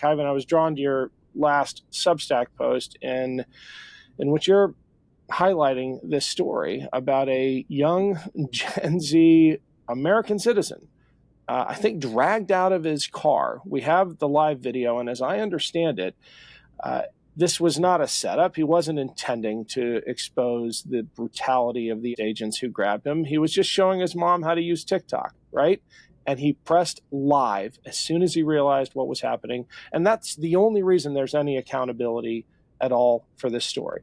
Kyvan, I was drawn to your last Substack post in which you're highlighting this story about a young Gen Z American citizen, I think, dragged out of his car. We have the live video, and as I understand it, this was not a setup. He wasn't intending to expose the brutality of the agents who grabbed him. He was just showing his mom how to use TikTok, right? And he pressed live as soon as he realized what was happening. And that's the only reason there's any accountability at all for this story.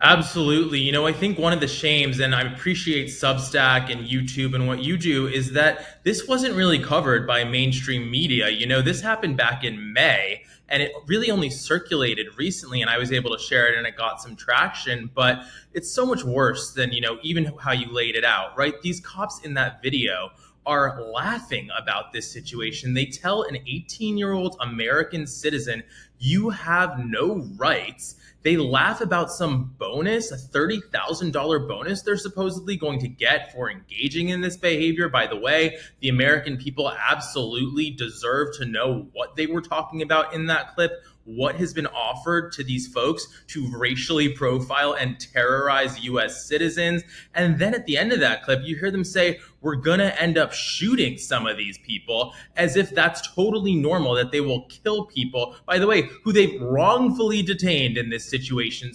Absolutely. I think one of the shames, and I appreciate Substack and YouTube and what you do, is that this wasn't really covered by mainstream media. This happened back in May, and it really only circulated recently, and I was able to share it and it got some traction. But it's so much worse than, even how you laid it out, right? These cops in that video are laughing about this situation. They tell an 18-year-old American citizen, you have no rights. They laugh about some bonus, a $30,000 bonus they're supposedly going to get for engaging in this behavior. By the way, the American people absolutely deserve to know what they were talking about in that clip, what has been offered to these folks to racially profile and terrorize US citizens. And then at the end of that clip, you hear them say, we're going to end up shooting some of these people, as if that's totally normal, that they will kill people, by the way, who they've wrongfully detained in this situation.